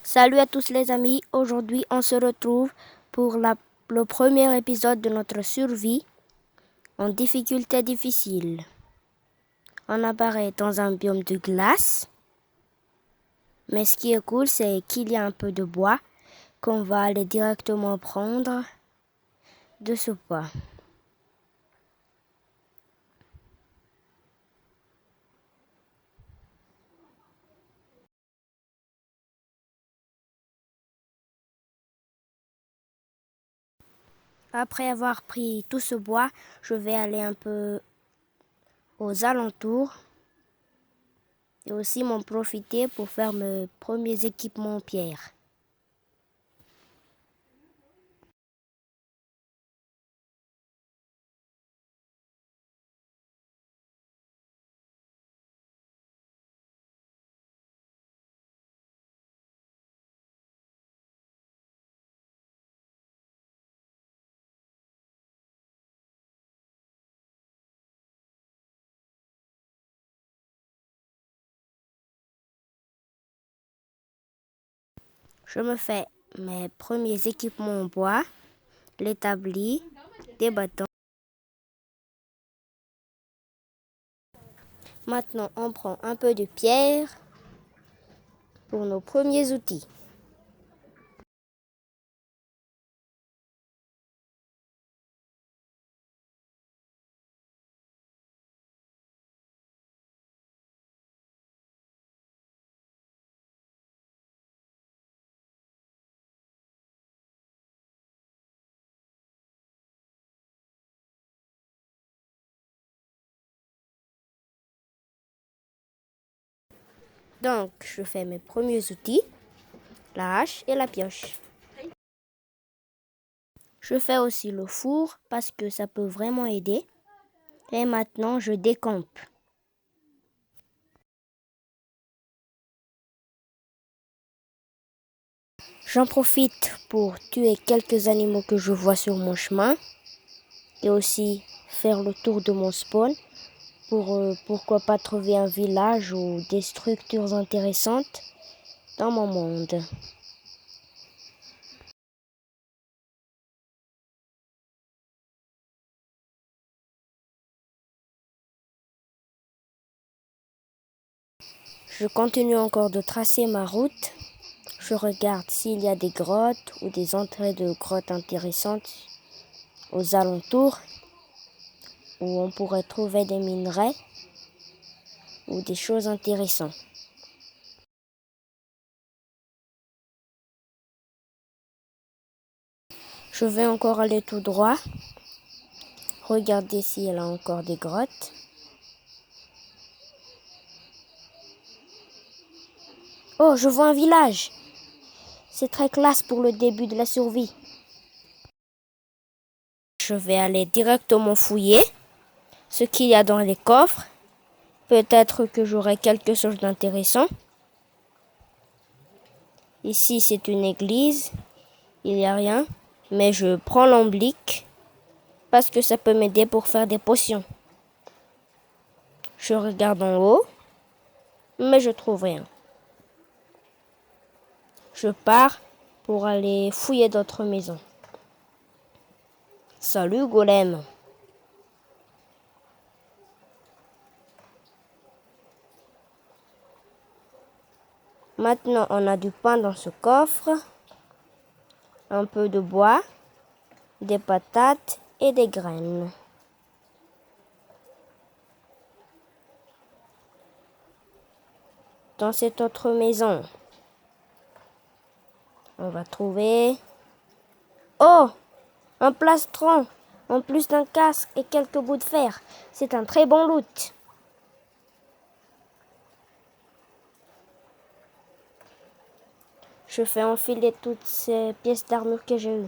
Salut à tous les amis, aujourd'hui on se retrouve pour le premier épisode de notre survie en difficulté difficile. On apparaît dans un biome de glace, mais ce qui est cool c'est qu'il y a un peu de bois qu'on va aller directement prendre de ce bois. Après avoir pris tout ce bois, je vais aller un peu aux alentours et aussi m'en profiter pour faire mes premiers équipements en pierre. Je me fais mes premiers équipements en bois, l'établi, des bâtons. Maintenant, on prend un peu de pierre pour nos premiers outils. Donc, je fais mes premiers outils, la hache et la pioche. Je fais aussi le four parce que ça peut vraiment aider. Et maintenant, je décampe. J'en profite pour tuer quelques animaux que je vois sur mon chemin et aussi faire le tour de mon spawn pour pourquoi pas trouver un village ou des structures intéressantes dans mon monde. Je continue encore de tracer ma route. Je regarde s'il y a des grottes ou des entrées de grottes intéressantes aux alentours où on pourrait trouver des minerais ou des choses intéressantes. Je vais encore aller tout droit, regarder s'il y a encore des grottes. Oh, je vois un village. C'est très classe pour le début de la survie. Je vais aller directement fouiller ce qu'il y a dans les coffres. Peut-être que j'aurai quelque chose d'intéressant. Ici, c'est une église. Il n'y a rien. Mais je prends l'omblique parce que ça peut m'aider pour faire des potions. Je regarde en haut, mais je trouve rien. Je pars pour aller fouiller d'autres maisons. Salut Golem. Maintenant, on a du pain dans ce coffre, un peu de bois, des patates et des graines. Dans cette autre maison, on va trouver... Oh! Un plastron, en plus d'un casque et quelques bouts de fer. C'est un très bon loot. Je fais enfiler toutes ces pièces d'armure que j'ai eues.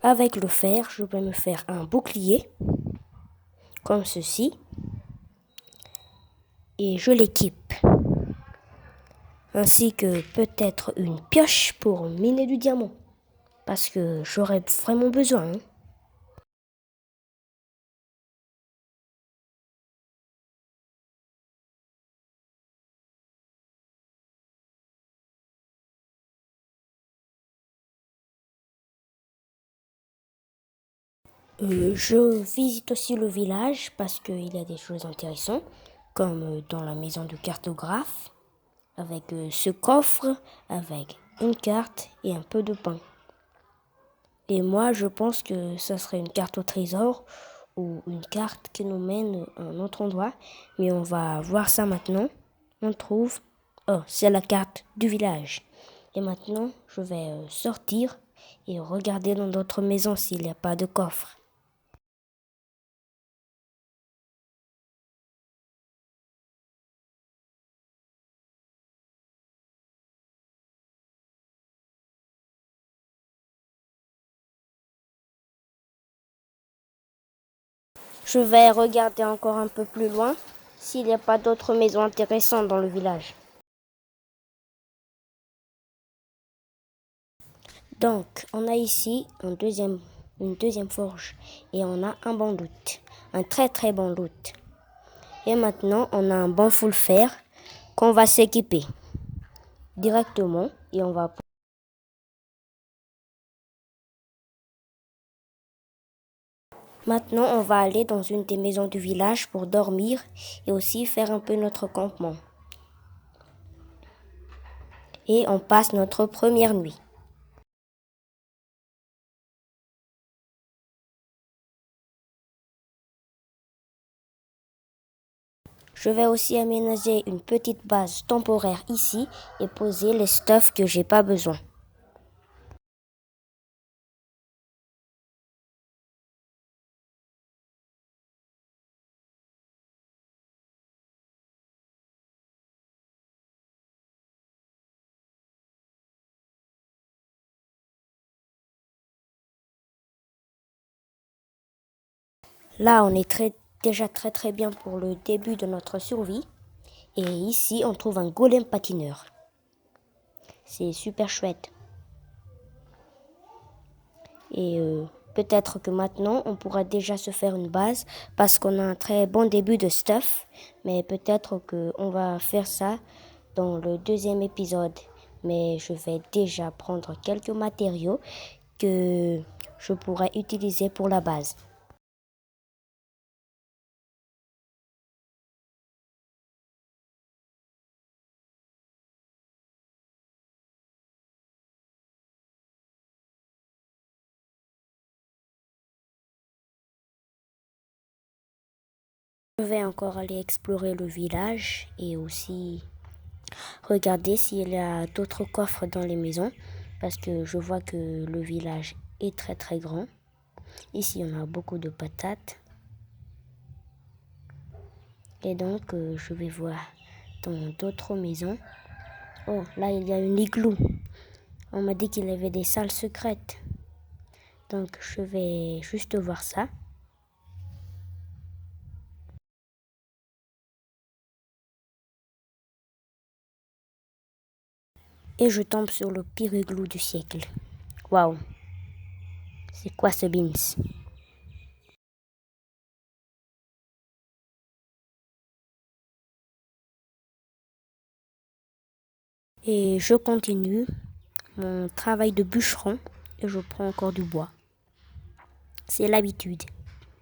Avec le fer, je vais me faire un bouclier, comme ceci, et je l'équipe. Ainsi que peut-être une pioche pour miner du diamant. parce que j'aurais vraiment besoin. Je visite aussi le village parce qu'il y a des choses intéressantes, comme dans la maison du cartographe, avec ce coffre, avec une carte et un peu de pain. Et moi, je pense que ça serait une carte au trésor ou une carte qui nous mène à un autre endroit. Mais on va voir ça maintenant. On trouve... Oh, c'est la carte du village. Et maintenant, je vais sortir et regarder dans d'autres maisons s'il n'y a pas de coffre. Je vais regarder encore un peu plus loin s'il n'y a pas d'autres maisons intéressantes dans le village. Donc, on a ici une deuxième forge et on a un bon loot, un très très bon loot. Et maintenant, on a un bon full fer qu'on va s'équiper directement et on va... Maintenant, on va aller dans une des maisons du village pour dormir et aussi faire un peu notre campement. Et on passe notre première nuit. Je vais aussi aménager une petite base temporaire ici et poser les stuffs que j'ai pas besoin. Là, on est déjà très très bien pour le début de notre survie. Et ici, on trouve un golem patineur. C'est super chouette. Et peut-être que maintenant, on pourra déjà se faire une base parce qu'on a un très bon début de stuff. Mais peut-être qu'on va faire ça dans le deuxième épisode. Mais je vais déjà prendre quelques matériaux que je pourrais utiliser pour la base. Je vais encore aller explorer le village et aussi regarder s'il y a d'autres coffres dans les maisons parce que je vois que le village est très très grand. Ici, on a beaucoup de patates. Et donc, je vais voir dans d'autres maisons. Oh, là, il y a une igloo. On m'a dit qu'il y avait des salles secrètes. Donc, je vais juste voir ça. Et je tombe sur le pire igloo du siècle. Waouh, c'est quoi ce beans? Et je continue mon travail de bûcheron et je prends encore du bois. C'est l'habitude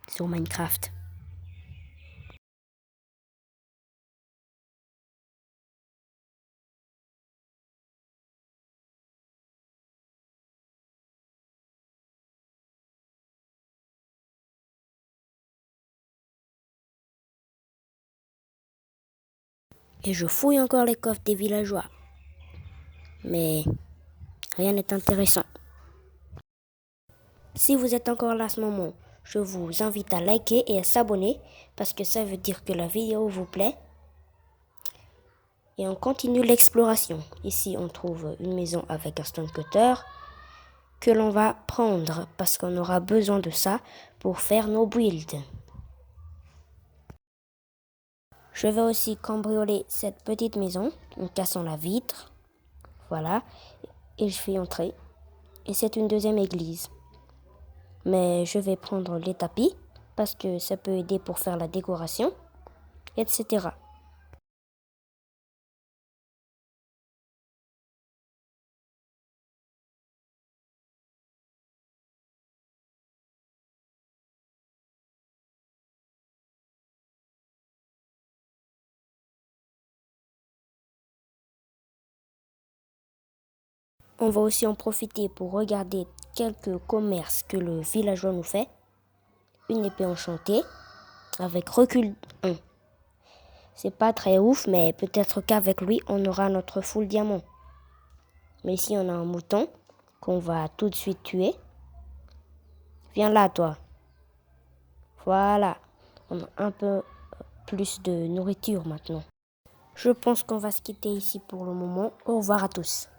sur Minecraft. Et je fouille encore les coffres des villageois. Mais rien n'est intéressant. Si vous êtes encore là à ce moment, je vous invite à liker et à s'abonner parce que ça veut dire que la vidéo vous plaît. Et on continue l'exploration. Ici, on trouve une maison avec un stone cutter que l'on va prendre parce qu'on aura besoin de ça pour faire nos builds. Je vais aussi cambrioler cette petite maison en cassant la vitre. Voilà. Et je fais entrer. et c'est une deuxième église. Mais je vais prendre les tapis parce que ça peut aider pour faire la décoration, etc. On va aussi en profiter pour regarder quelques commerces que le villageois nous fait. Une épée enchantée avec recul 1. C'est pas très ouf, mais peut-être qu'avec lui, on aura notre full diamant. Mais ici, on a un mouton qu'on va tout de suite tuer. Viens là, toi. Voilà. On a un peu plus de nourriture maintenant. Je pense qu'on va se quitter ici pour le moment. Au revoir à tous.